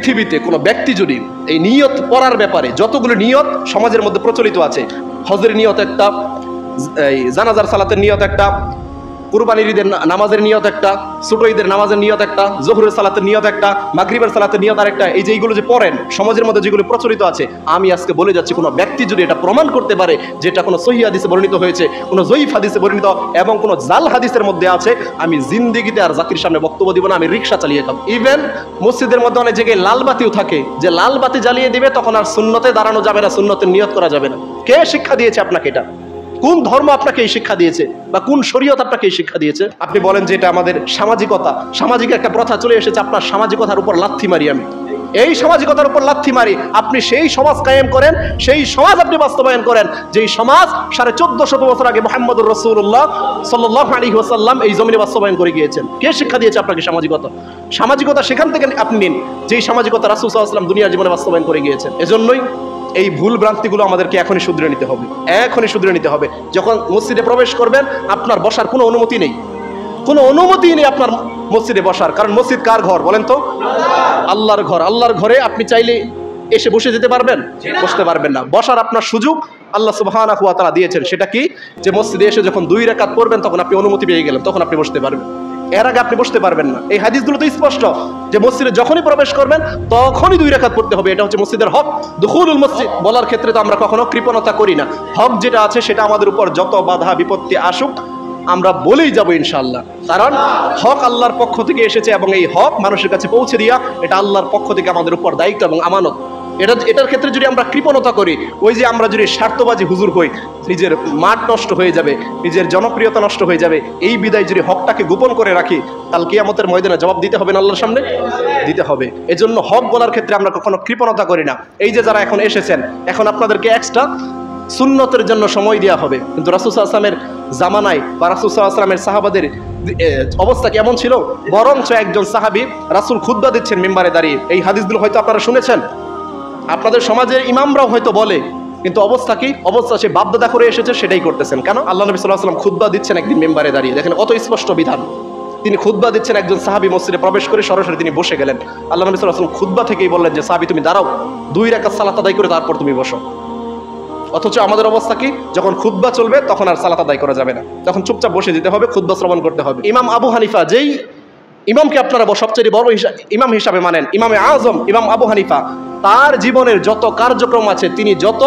পৃথিবীতে কোনো ব্যক্তি যদি এই নিয়ত পড়ার ব্যাপারে যতগুলো নিয়ত সমাজের মধ্যে প্রচলিত আছে, হজের নিয়ত একটা, এই জানাজার সালাতের নিয়ত একটা, কুরবানির ঈদের নামাজের নিয়ত একটা, ছোট ঈদের নামাজের নিয়ত একটা, জোহরের সালাতের নিয়ত একটা, মাগরিবের সালাতের নিয়ত আরেকটা, এই যে এইগুলো যে পড়েন সমাজের মধ্যে যেগুলো প্রচলিত আছে, আমি আজকে বলে যাচ্ছি কোনো ব্যক্তি যদি এটা প্রমাণ করতে পারে যেটা কোনো সহিহ হাদিসে বর্ণিত হয়েছে, কোনো জয়ীফ হাদিসে বর্ণিত এবং কোনো জাল হাদিসের মধ্যে আছে, আমি জিন্দেগিতে আর জাতির সামনে বক্তব্য দিব না, আমি রিক্সা চালিয়ে খাবো। ইভেন মসজিদের মধ্যে অনেক জায়গায় লাল বাতিও থাকে, যে লাল বাতি জ্বালিয়ে দিবে তখন আর সুন্নতে দাঁড়ানো যাবে না, সুন্নতের নিয়ত করা যাবে না। কে শিক্ষা দিয়েছে আপনাকে এটা? কোন ধর্ম আপনাকে এই শিক্ষা দিয়েছে বা কোন শরীয়ত আপনাকে এই শিক্ষা দিয়েছে? আপনি বলেন যে এটা আমাদের সামাজিকতা, সামাজিক একটা প্রথা চলে এসেছে, আপনার সামাজিকতার উপর লাথি মারি আমি, এই সামাজিকতার উপর লাথি মারি। আপনি সেই সমাজ কায়েম করেন, সেই সমাজ আপনি বাস্তবায়ন করেন যেই সমাজ 1450 বছর আগে মুহাম্মদুর রাসূলুল্লাহ সাল্লাল্লাহু আলাইহি ওয়াসাল্লাম এই জমিনে বাস্তবায়ন করে গিয়েছেন। কে শিক্ষা দিয়েছে আপনাকে সামাজিকতা? সামাজিকতা সেখান থেকে আপনি নিন যেই সামাজিকতা রাসূল সাল্লাল্লাহু আলাইহি ওয়াসাল্লাম দুনিয়ার জীবনে বাস্তবায়ন করে গিয়েছেন। এজন্যই এই ভুল ভ্রান্তিগুলো আমাদেরকে এখনই শুধরে নিতে হবে, এখনই শুধরে নিতে হবে। যখন মসজিদে প্রবেশ করবেন আপনার বসার কোনো অনুমতি নেই, কোনো অনুমতি নেই আপনার মসজিদে বসার, কারণ মসজিদ কার ঘর বলেন তো? আল্লাহর ঘর। আল্লাহর ঘরে আপনি চাইলে এসে বসে যেতে পারবেন? বসতে পারবেন না। বসার আপনার সুযোগ আল্লাহ সুবহানাহু ওয়া তাআলা দিয়েছেন, সেটা কি? যে মসজিদে এসে যখন 2 রাকাত পড়বেন তখন আপনি অনুমতি পেয়ে গেলেন, তখন আপনি বসতে পারবেন, এর আগে আপনি বসতে পারবেন না। এই হাদিসগুলো তো স্পষ্ট যে মসজিদে যখনই প্রবেশ করবেন তখনই 2 রাকাত পড়তে হবে, এটা হচ্ছে মসজিদের হক। দুখুলুল মসজিদ বলার ক্ষেত্রে তো আমরা কখনো কৃপণতা করি না, হক যেটা আছে সেটা আমাদের উপর যত বাধা বিপত্তি আসুক আমরা বলেই যাব ইনশাআল্লাহ, কারণ হক আল্লাহর পক্ষ থেকে এসেছে এবং এই হক মানুষের কাছে পৌঁছে দিয়া এটা আল্লাহর পক্ষ থেকে আমাদের উপর দায়িত্ব এবং আমানত। এটার ক্ষেত্রে যদি আমরা কৃপণতা করি, ওই যে আমরা যদি স্বার্থবাজি হুজুর হই, নিজের মাঠ নষ্ট হয়ে যাবে, নিজের জনপ্রিয়তা নষ্ট হয়ে যাবে, এই বিদায় যদি হকটাকে গোপন করে রাখি কাল কিয়ামতের ময়দানে জবাব দিতে হবে না আল্লাহর সামনে? দিতে হবে। এজন্য হক বলার ক্ষেত্রে আমরা কখনো কৃপণতা করি না। এই যে যারা এখন এসেছেন, এখন আপনাদেরকে এক্সট্রা সুন্নতের জন্য সময় দেওয়া হবে, কিন্তু রাসূল সাল্লাল্লাহু আলাইহি ওয়াসাল্লামের জামানায় বা রাসূল সাল্লাল্লাহু আলাইহি ওয়াসাল্লামের সাহাবাদের অবস্থা কেমন ছিল? বরঞ্চ একজন সাহাবী রাসূল খুতবা দিচ্ছেন মিম্বারে দাঁড়িয়ে, এই হাদিসগুলো হয়তো আপনারা শুনেছেন, আপনাদের সমাজের ইমামরাও হয়তো বলে, কিন্তু অবস্থা কি? অবস্থা সে বাপদাদা করে এসেছে সেটাই করতেছেন। কেন? আল্লাহ নবী সাল্লাল্লাহু আলাইহি ওয়াসাল্লাম খুতবা দিচ্ছেন একদিন মিম্বারে দাঁড়িয়ে, দেখেন কত স্পষ্ট বিধান। তিনি খুতবা দিচ্ছেন, একজন সাহাবী মসজিদে প্রবেশ করে সরাসরি তিনি বসে গেলেন। আল্লাহ নবী সাল্লাল্লাহু আলাইহি ওয়াসাল্লাম খুতবা থেকেই বললেন যে সাহাবী তুমি দাঁড়াও, 2 রাকাত সালাত আদায় করে তারপর তুমি বসো। অথচ আমাদের অবস্থা কি? যখন খুতবা চলবে তখন আর সালাত আদায় করা যাবে না, তখন চুপচাপ বসে যেতে হবে, খুতবা শ্রবণ করতে হবে। ইমাম আবু হানিফা, যেই ইমামকে আপনারা সবচেয়ে বড় ইমাম হিসাবে মানেন, ইমামে আজম ইমাম আবু হানিফা, তার জীবনের যত কার্যক্রম আছে, তিনি যত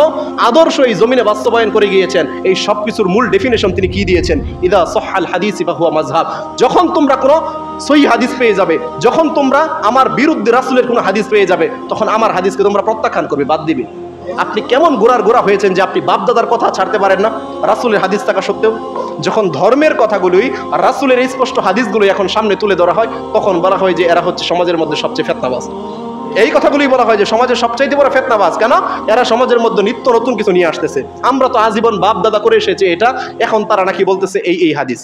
আদর্শ এই জমিনে বাস্তবায়ন করে গিয়েছেন, এই সব কিছুর মূল ডেফিনেশন তিনি কি দিয়েছেন? ইদা সহাল হাদিস ফাহুয়া মাযহাব। যখন তোমরা কোনো সহিহ হাদিস পেয়ে যাবে, যখন তোমরা আমার বিরুদ্ধে রাসূলের কোনো হাদিস পেয়ে যাবে, তখন আমার হাদিসকে তোমরা প্রত্যাখ্যান করবে, বাদ দিবে। আপনি কেমন গোড়া হয়েছেন যে আপনি বাপদাদার কথা ছাড়তে পারেন না রাসূলের হাদিস থাকা সত্ত্বেও? যখন ধর্মের কথাগুলোই রাসূলের স্পষ্ট হাদিসগুলো এখন সামনে তুলে ধরা হয়, তখন বলা হয় যে এরা হচ্ছে সমাজের মধ্যে সবচেয়ে ফেতনাবাজ। এই কথাগুলোই বলা হয় যে সমাজের সবচাইতে বড় ফেতনাবাজ। কেন? এরা সমাজের মধ্যে নিত্য নতুন কিছু নিয়ে আসতেছে। আমরা তো আজীবন বাপ দাদা করে এসেছি এটা, এখন তারা নাকি বলতেছে এই হাদিস।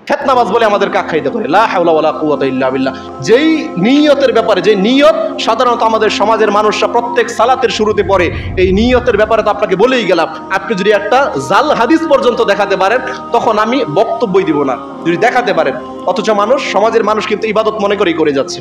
ফেতনাবাজ বলে আমাদেরকে আখ্যায়িত করে। লা হাওলা ওয়ালা কুওয়াতা ইল্লা বিল্লাহ। যেই নিয়তের ব্যাপারে, যে নিয়ত সাধারণত আমাদের সমাজের মানুষরা প্রত্যেক সালাতের শুরুতে পড়ে, এই নিয়তের ব্যাপারে তো আপনাকে বলেই গেলাম। আপনি যদি একটা জাল হাদিস পর্যন্ত দেখাতে পারেন তখন আমি বক্তব্যই দিব না, যদি দেখাতে পারেন। অথচ সমাজের মানুষ কিন্তু ইবাদত মনে করেই করে যাচ্ছে।